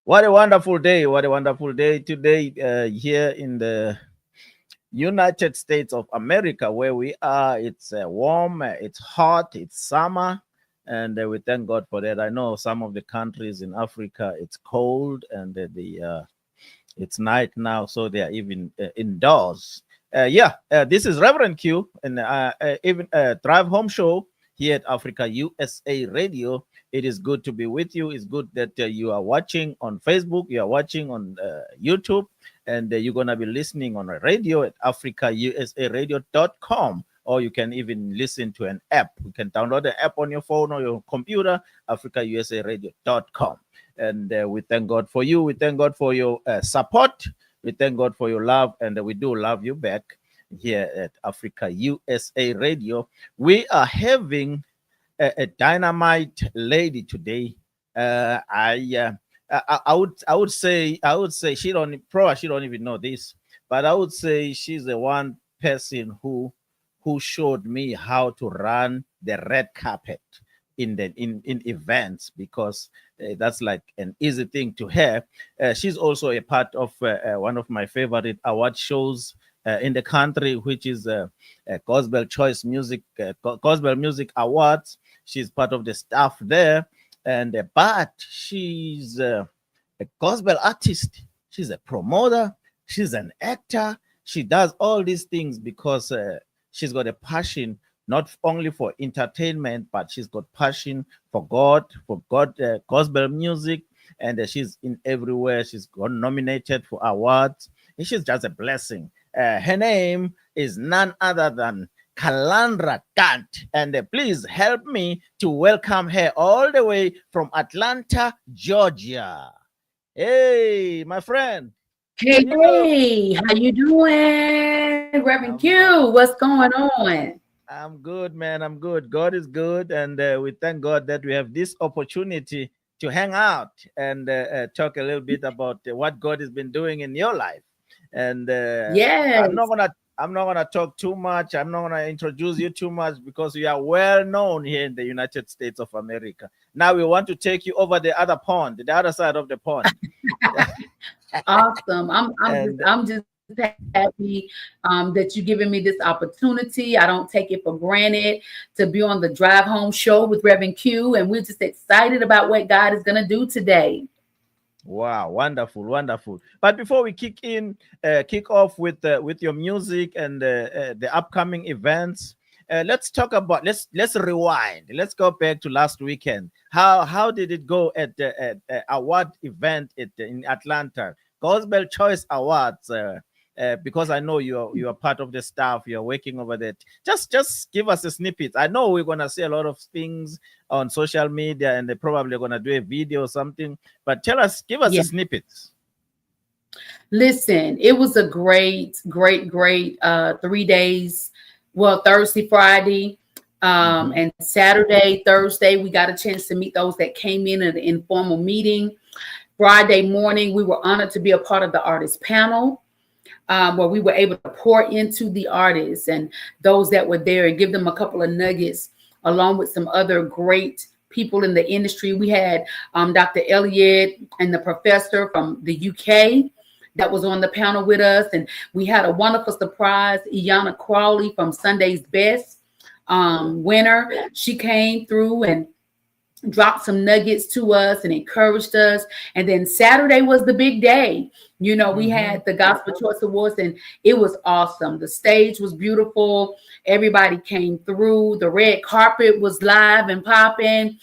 What a wonderful day. What a wonderful day today here in the United States of America, where we are. It's warm, it's hot, it's summer, and we thank God for that. I know some of the countries in Africa, it's cold and it's night now, so they are even indoors. This is Reverend Q and even Drive Home Show here at Africa USA Radio. It is good to be with you. It's good that you are watching on Facebook, you are watching on YouTube, and you're going to be listening on a radio at africausaradio.com. Or you can even listen to an app. You can download the app on your phone or your computer, africausaradio.com. And we thank God for you. We thank God for your support. We thank God for your love. And we do love you back here at Africa USA Radio. We are having a dynamite lady today. I would say she don't even know this, but I would say she's the one person who showed me how to run the red carpet in events, because that's like an easy thing to have. She's also a part of one of my favorite award shows in the country, which is Gospel Choice Music, Gospel Music Awards. She's part of the staff there, and but she's a gospel artist. She's a promoter. She's an actor. She does all these things because she's got a passion not only for entertainment, but she's got passion for God, gospel music, and she's in everywhere. She's got nominated for awards, and she's just a blessing. Her name is none other than Kalandra Kant, and please help me to welcome her all the way from Atlanta, Georgia. Hey, my friend, how Hey, you doing? hey, how you doing, Reverend I'm Q? What's going on? I'm good, man. I'm good. God is good, and we thank God that we have this opportunity to hang out and talk a little bit about what God has been doing in your life. And I'm not Yes. gonna I'm not gonna talk too much. I'm not gonna introduce you too much because we are well known here in the United States of America. Now we want to take you over the other pond, the other side of the pond, Awesome. I'm just and I'm just happy that you're giving me this opportunity. I don't take it for granted to be on the Drive Home show with Reverend Q, and we're just excited about what God is gonna do today. wow, wonderful, wonderful. But before we kick off with your music and the upcoming events, let's talk about let's rewind. Let's go back to last weekend. How did it go at the award event in Atlanta, Gospel Choice Awards? Because I know you're part of the staff, you're working over that. Just give us a snippet. I know we're gonna see a lot of things on social media, and they're probably gonna do a video or something. But give us a Yeah. snippet. Listen, it was a great 3 days. Well, Thursday, Friday, Hmm. and Saturday, Thursday, we got a chance to meet those that came in an informal meeting. Friday morning, we were honored to be a part of the artist panel, where we were able to pour into the artists and those that were there and give them a couple of nuggets, along with some other great people in the industry. We had Dr. Elliott and the professor from the UK that was on the panel with us. And we had a wonderful surprise, Iana Crawley from Sunday's Best winner. She came through and dropped some nuggets to us and encouraged us. And then Saturday was the big day. We Hmm. had the Gospel Choice Awards, and it was awesome. The stage was beautiful. Everybody came through. The red carpet was live and popping.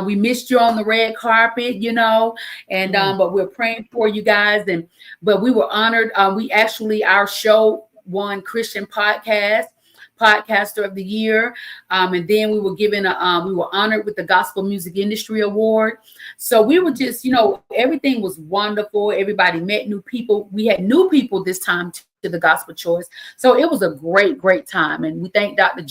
We missed you on the red carpet, and Mm. but we're praying for you guys. And but we were honored. Our show won Christian Podcaster of the Year. And then we were honored with the Gospel Music Industry Award. So we were just, everything was wonderful. Everybody met new people. We had new people this time to the Gospel Choice. So it was a great time. And we thank Dr.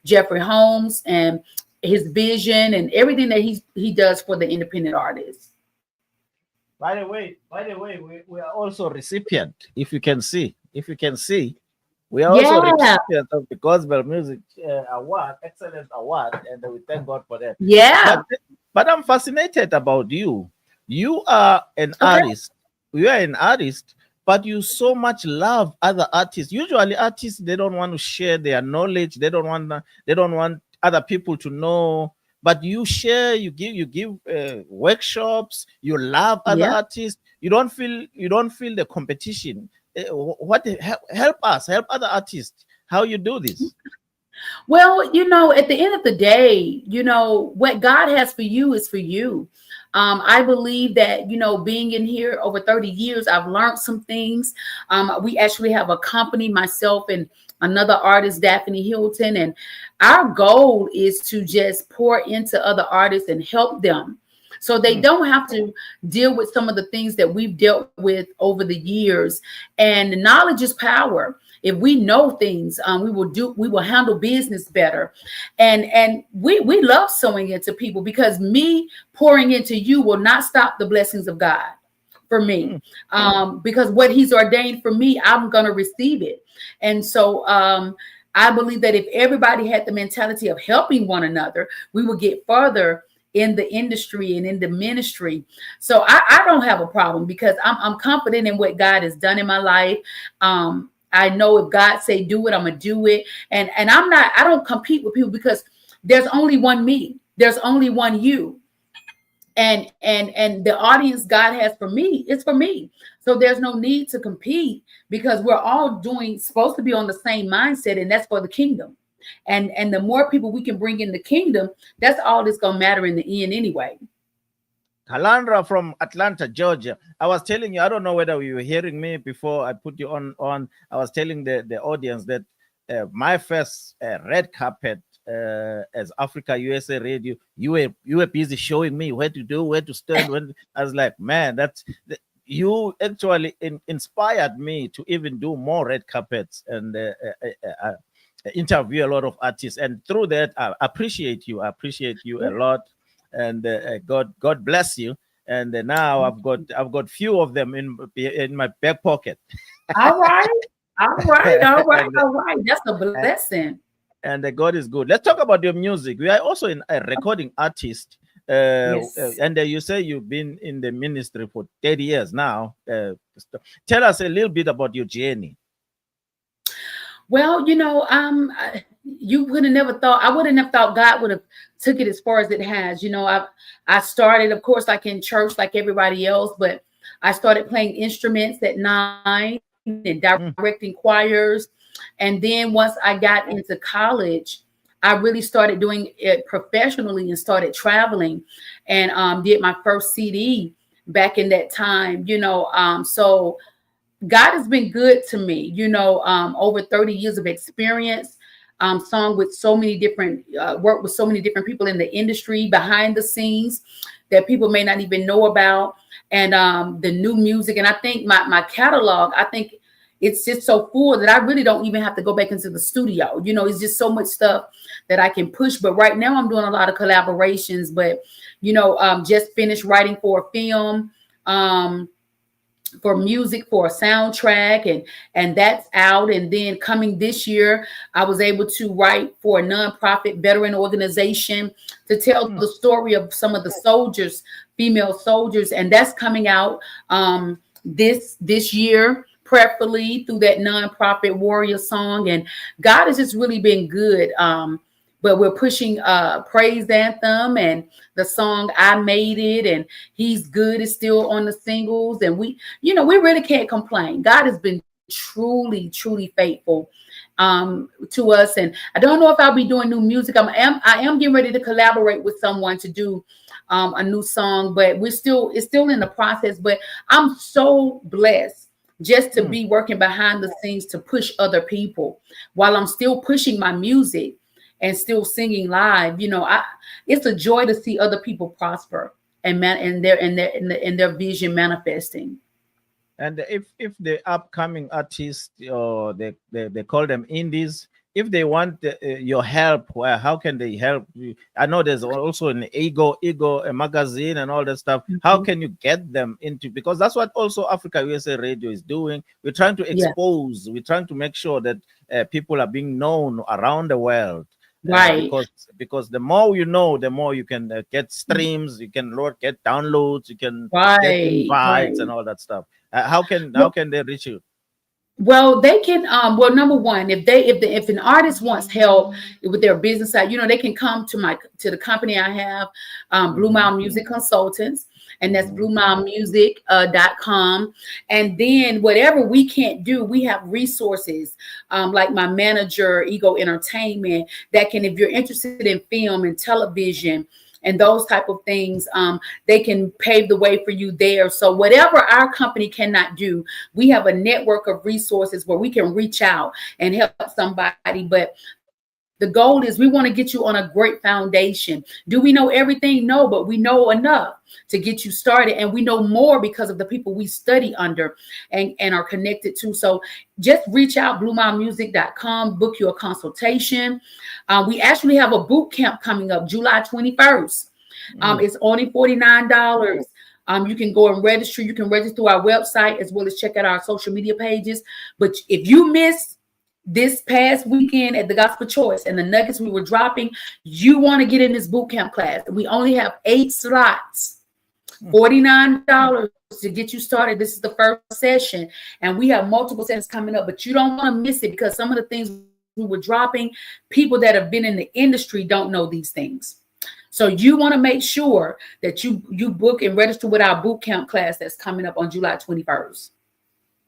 Jeffrey Holmes and his vision and everything that he does for the independent artists. By the way, we are also recipient. If you can see, we are also Yeah, recipient of the Gospel Music Award, Excellence Award, and we thank God for that. yeah. But but I'm fascinated about you. You are an Okay. artist. You are an artist, but you so much love other artists. Usually, artists, they don't want to share their knowledge. They don't want other people to know. But you share. You give workshops. You love other Yeah. artists. You don't feel the competition. What help us, help other artists. How you do this? Well, at the end of the day, what God has for you is for you. I believe that, being in here over 30 years, I've learned some things. We actually have a company, myself and another artist, Daphne Hilton, and our goal is to just pour into other artists and help them so they Mm, don't have to deal with some of the things that we've dealt with over the years. And knowledge is power. If we know things, we will handle business better. And we love sowing into people, because me pouring into you will not stop the blessings of God for me. mm, Because what he's ordained for me, I'm going to receive it. And so I believe that if everybody had the mentality of helping one another, we would get further in the industry and in the ministry. So I don't have a problem, because I'm confident in what God has done in my life. I know if God say do it, I'm gonna do it. And I don't compete with people, because there's only one me. There's only one you. And the audience God has for me is for me. So there's no need to compete, because we're all supposed to be on the same mindset, and that's for the kingdom. And the more people we can bring in the kingdom, that's all that's gonna matter in the end anyway. Kalandra from Atlanta, Georgia. I was telling you, I don't know whether you were hearing me before I put you on. I was telling the audience that my first red carpet as Africa USA Radio, you were busy showing me where to do, where to stand. When I was like, man, you actually inspired me to even do more red carpets and interview a lot of artists. And through that, I appreciate you. I appreciate you a lot, and God bless you. And now I've got few of them in my back pocket. All right. All right. All right. and All right. That's a blessing. God is good. Let's talk about your music. We are also a recording artist. Yes. And you say you've been in the ministry for 30 years now. Tell us a little bit about your journey. Well, you would have never thought. I wouldn't have thought God would have took it as far as it has. I started, of course, like in church, like everybody else, but I started playing instruments at 9 and Mm, directing choirs. And then once I got into college, I really started doing it professionally and started traveling, and did my first CD back in that time. So God has been good to me, over 30 years of experience, sung with so many different, worked with so many different people in the industry behind the scenes that people may not even know about. And the new music. And I think my catalog, I think it's just so full that I really don't even have to go back into the studio. It's just so much stuff that I can push. But right now I'm doing a lot of collaborations, but, just finished writing for a film. For music for a soundtrack, and that's out. And then coming this year, I was able to write for a nonprofit veteran organization to tell mm. the story of some of the soldiers, female soldiers, and that's coming out this year, prayerfully, through that nonprofit warrior song. And God has just really been good. But we're pushing Praise Anthem and the song I Made It, and He's Good is still on the singles. And we really can't complain. God has been truly, truly faithful to us. And I don't know if I'll be doing new music. I am getting ready to collaborate with someone to do a new song, but it's still in the process. But I'm so blessed just to Mm. be working behind the scenes to push other people while I'm still pushing my music and still singing live. It's a joy to see other people prosper and their vision manifesting. And if the upcoming artists, or they call them indies, if they want your help, how can they help you? I know there's also an ego a magazine and all that stuff. How Mhm. can you get them into, because that's what also Africa USA Radio is doing. We're trying to Yeah. expose, we're trying to make sure that people are being known around the world. Right. Because the more you know, the more you can get streams, you can get downloads, you can get Right. invites and all that stuff. How Well, can they reach you? well, they can well, number one, if an artist wants help with their business side, they can come to the company I have, Blue Mhm, Mile Music Consultants, and that's mhm. bluemilemusic.com. And then whatever we can't do, we have resources, like my manager, Ego Entertainment, that can, if you're interested in film and television and those type of things, they can pave the way for you there. So whatever our company cannot do, we have a network of resources where we can reach out and help somebody. But the goal is we want to get you on a great foundation. Do we know everything? No, but we know enough to get you started. And we know more because of the people we study under and are connected to. So just reach out, bluemilemusic.com, book you a consultation. We actually have a boot camp coming up July 21st. It's only $49. You can go and register. You can register through our website as well as check out our social media pages. But if you missed this past weekend at the Gospel Choice and the nuggets we were dropping, you want to get in this boot camp class. We only have 8 slots, $49 to get you started. This is the first session, and we have multiple sessions coming up, but you don't want to miss it because some of the things we were dropping, people that have been in the industry don't know these things. So you want to make sure that you book and register with our boot camp class that's coming up on July 21st.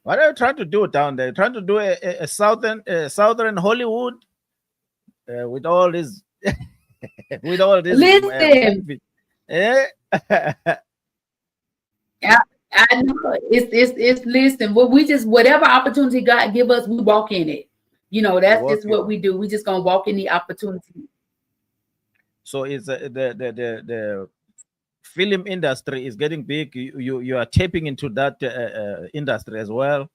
What are you trying to do down there? Trying to do a southern Hollywood with all this with all this. Listen, Eh? I know it's listen. Well, we just, whatever opportunity God give us, we walk in it. That's just what we do. We just gonna walk in the opportunity. So it's the film industry is getting big. You are tapping into that industry as well.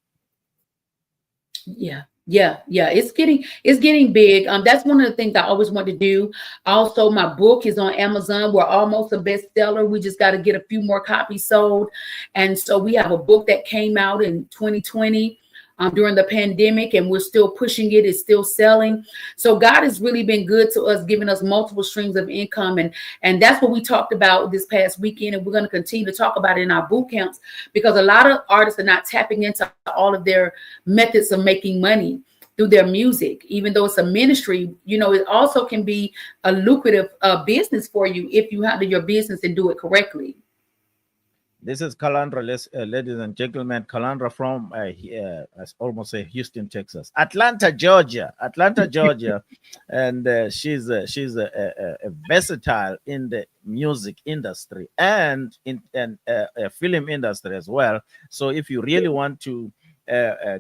Yeah. It's getting big. That's one of the things I always want to do. Also, my book is on Amazon. We're almost a bestseller. We just got to get a few more copies sold. And so we have a book that came out in 2020. During the pandemic, and we're still pushing it. It's still selling. So God has really been good to us, giving us multiple streams of income. And that's what we talked about this past weekend. And we're going to continue to talk about it in our boot camps, because a lot of artists are not tapping into all of their methods of making money through their music. Even though it's a ministry, it also can be a lucrative business for you if you handle your business and do it correctly. This is Calandra, ladies and gentlemen. Calandra from almost say Houston, Texas, Atlanta, Georgia, and she's a versatile in the music industry and in film industry as well. So if you really want to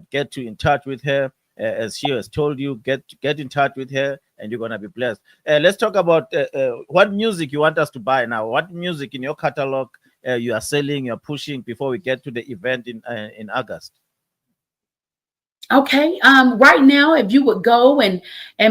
get in touch with her, as she has told you, get in touch with her, and you're gonna be blessed. Let's talk about what music you want us to buy now. What music in your catalog you are selling, you're pushing before we get to the event in August? Okay. Right now, if you would go and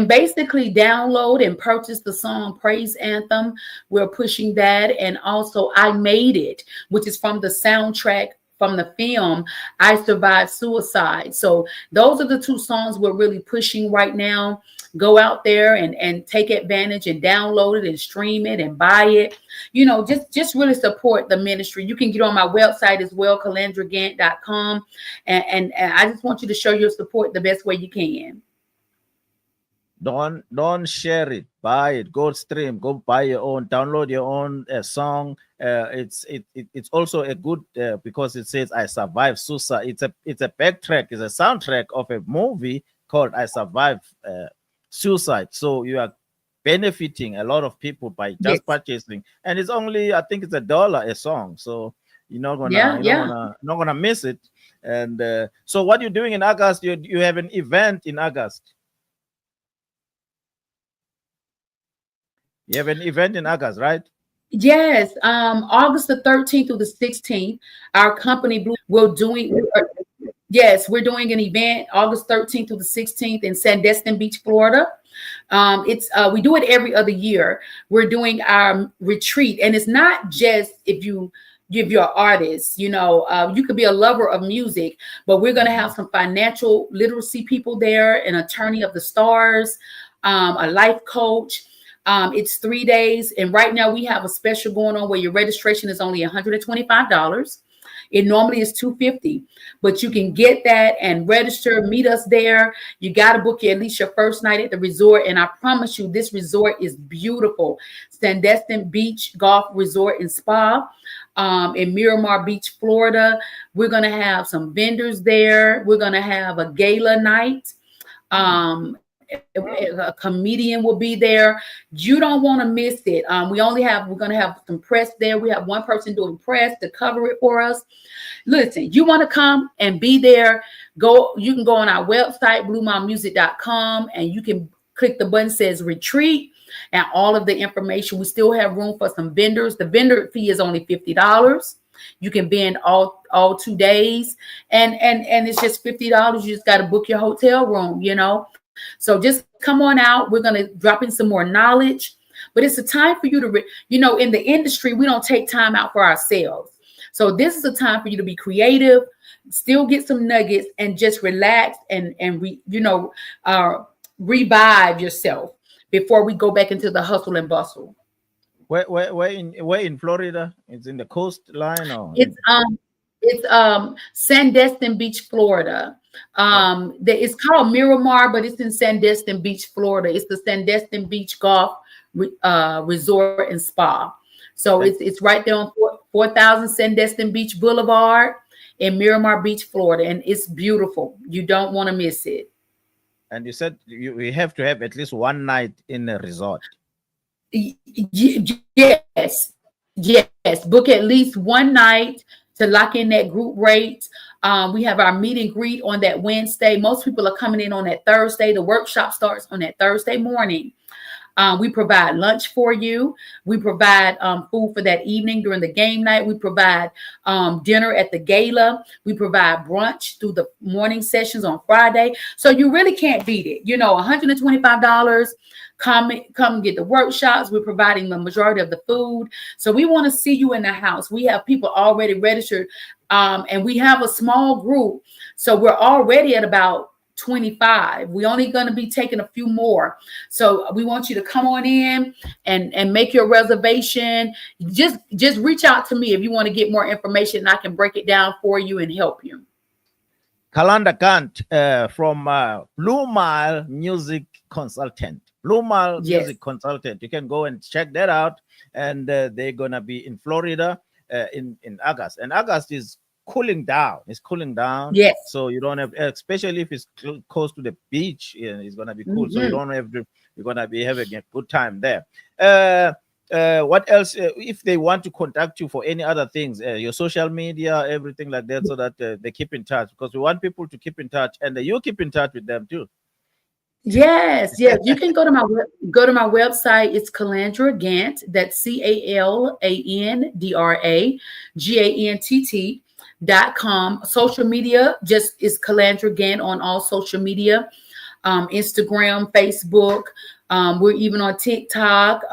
basically download and purchase the song Praise Anthem, we're pushing that. And also I Made It, which is from the soundtrack from the film I Survived Suicide. So those are the 2 songs we're really pushing right now. Go out there and take advantage and download it and stream it and buy it. Just really support the ministry. You can get on my website as well, calandragant.com. And I just want you to show your support the best way you can. Don't share it, buy it, go stream, go buy your own, download your own song. It's also a good because it says I Survived Suicide. It's a backtrack, it's a soundtrack of a movie called I Survived Suicide. So you are benefiting a lot of people by just purchasing, and it's only, I think it's $1 a song. So you're not gonna miss it. And so what you're doing in August, you have an event in August. You have an event in August, right? Yes. August the 13th through the 16th, our company Blue will doing. Yes, we're doing an event August 13th through the 16th in Sandestin Beach, Florida. We do it every other year. We're doing our retreat, and it's not just if you're an artist, you could be a lover of music, but we're going to have some financial literacy people there, an attorney of the stars, a life coach. It's 3 days, and right now we have a special going on where your registration is only $125. It normally is $250, but you can get that and register. Meet us there. You got to book at least your first night at the resort, and I promise you, this resort is beautiful. Sandestin Beach Golf Resort and Spa in Miramar Beach, Florida. We're gonna have some vendors there. We're gonna have a gala night. A comedian will be there. You don't want to miss it. We're going to have some press there. We have one person doing press to cover it for us. Listen, you want to come and be there, you can go on our website, bluemindmusic.com, and you can click the button that says retreat and all of the information. We still have room for some vendors. The vendor fee is only $50. You can vend all 2 days, and it's just $50. You just got to book your hotel room, So just come on out. We're going to drop in some more knowledge, but it's a time for you to, in the industry, we don't take time out for ourselves. So this is a time for you to be creative, still get some nuggets, and just relax and revive yourself before we go back into the hustle and bustle. Where in Florida? It's in the coastline, or it's Sandestin Beach, Florida. It's called Miramar, but it's in Sandestin Beach, Florida. It's the Sandestin Beach Golf Resort and Spa. So it's right there on 4000 Sandestin Beach Boulevard in Miramar Beach, Florida, and it's beautiful. You don't want to miss it. And you said we have to have at least one night in a resort. Yes. Book at least one night to lock in that group rate. We have our meet and greet on that Wednesday. Most people are coming in on that Thursday. The workshop starts on that Thursday morning. We provide lunch for you. We provide food for that evening during the game night. We provide dinner at the gala. We provide brunch through the morning sessions on Friday. So you really can't beat it. $125. Come get the workshops. We're providing the majority of the food. So we want to see you in the house. We have people already registered, and we have a small group. So we're already at about 25. We're only going to be taking a few more. So we want you to come on in and make your reservation. Just reach out to me if you want to get more information, and I can break it down for you and help you. Kalanda Kant from Blue Mile Music Consultant. Blue Mile Music Consultant. You can go and check that out. And they're going to be in Florida in August. And August is cooling down. It's cooling down. Yes. So you don't have, especially if it's close to the beach, it's going to be cool. So you don't have to, you're going to be having a good time there. What else? If they want to contact you for any other things, your social media, everything like that, so that they keep in touch, because we want people to keep in touch, and you keep in touch with them too. Yes. You can go to my website. It's Calandra Gant. That's CalandraGantt.com. Social media just is Calandra Gant on all social media, Instagram, Facebook. We're even on TikTok.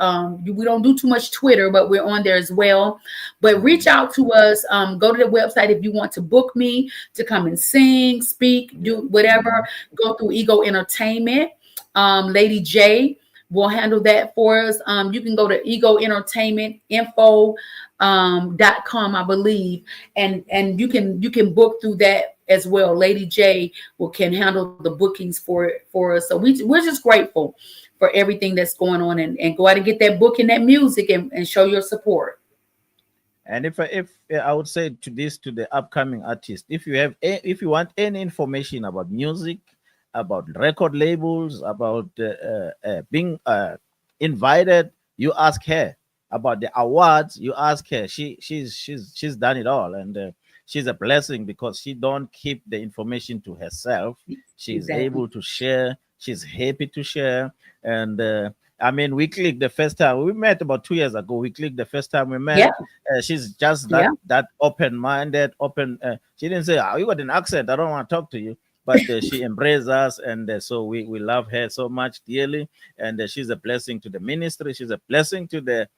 We don't do too much Twitter, but we're on there as well. But reach out to us. Go to the website if you want to book me to come and sing, speak, do whatever. Go through Ego Entertainment. Lady J will handle that for us. You can go to egoentertainmentinfo.com, I believe, and you can book through that as well. Lady J can handle the bookings for us. So we're just grateful for everything that's going on, and go out and get that book and that music and show your support. And if I would say to the upcoming artist, if you want any information about music, about record labels, about being invited, you ask her. About the awards, you ask her. She's done it all, and she's a blessing because she don't keep the information to herself. She's able to share. She's happy to share. And we clicked the first time we met about 2 years ago. We clicked the first time we met. Yeah. She's just that open-minded, open. She didn't say, "Oh, you got an accent, I don't want to talk to you." But she embraced us, and so we love her so much dearly. And she's a blessing to the ministry. She's a blessing to the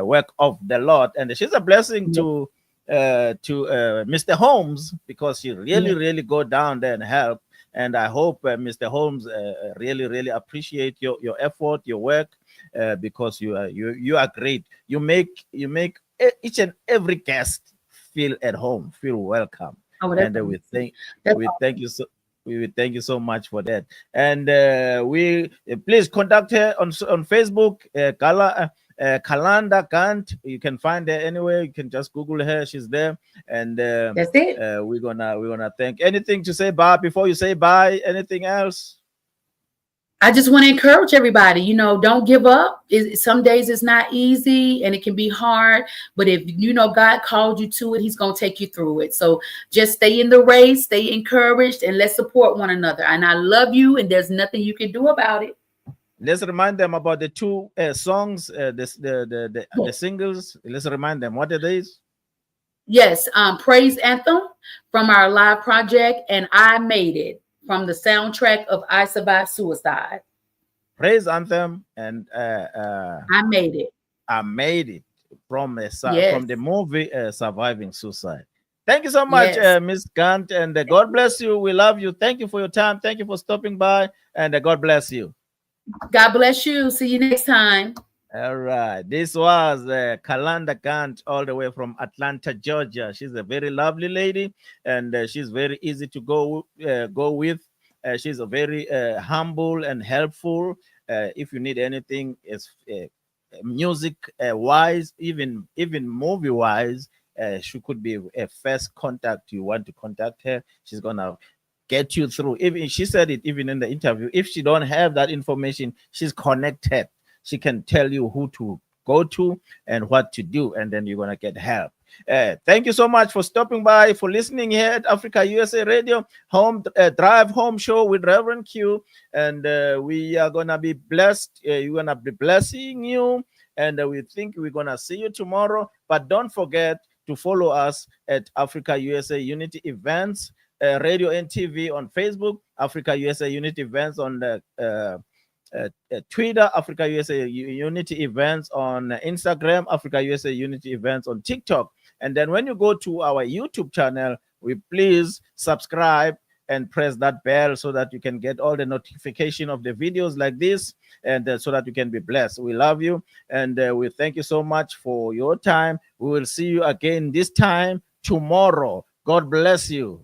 work of the Lord, and she's a blessing to Mr. Holmes, because she really go down there and help. And I hope Mr. Holmes really, really appreciate your effort, your work, because you are great. You make each and every guest feel at home, feel welcome, Oh, and that's we awesome. thank That's we thank awesome. you so. We will thank you so much for that. And we please contact her on Facebook, Kalanda Kant. You can find her anywhere. You can just Google her. She's there. And That's it. we're gonna thank. Anything to say bye before you say bye? Anything else? I just want to encourage everybody, don't give up. Some days it's not easy and it can be hard, but if God called you to it, He's going to take you through it. So just stay in the race, stay encouraged, and let's support one another. And I love you, and there's nothing you can do about it. Let's remind them about the two songs, the singles. Let's remind them what it is. Yes, Praise Anthem from our live project, and I Made It from the soundtrack of I Survived Suicide. Praise anthem and I Made It. I Made It from Yes, from the movie Surviving Suicide. Thank you so much, yes. Miss Gant, and God bless you. We love you. Thank you for your time. Thank you for stopping by, and God bless you. God bless you. See you next time. All right. This was Kalanda Gant, all the way from Atlanta, Georgia. She's a very lovely lady, and she's very easy to go with. She's a very humble and helpful. If you need anything, is music wise, even movie wise, she could be a first contact. You want to contact her, she's gonna get you through. Even she said it even in the interview. If she don't have that information, she's connected. She can tell you who to go to and what to do, and then you're gonna get help. Thank you so much for stopping by, for listening here at Africa USA Radio Home Drive Home Show with Reverend Q, and we are gonna be blessed. You're gonna be blessing you, and we think we're gonna see you tomorrow. But don't forget to follow us at Africa USA Unity Events, Radio and TV on Facebook, Africa USA Unity Events on the Twitter, Africa USA Unity Events on Instagram, Africa USA Unity Events on TikTok. And then when you go to our YouTube channel, we please subscribe and press that bell so that you can get all the notification of the videos like this, and so that you can be blessed. We love you, and we thank you so much for your time. We will see you again this time tomorrow. God bless you.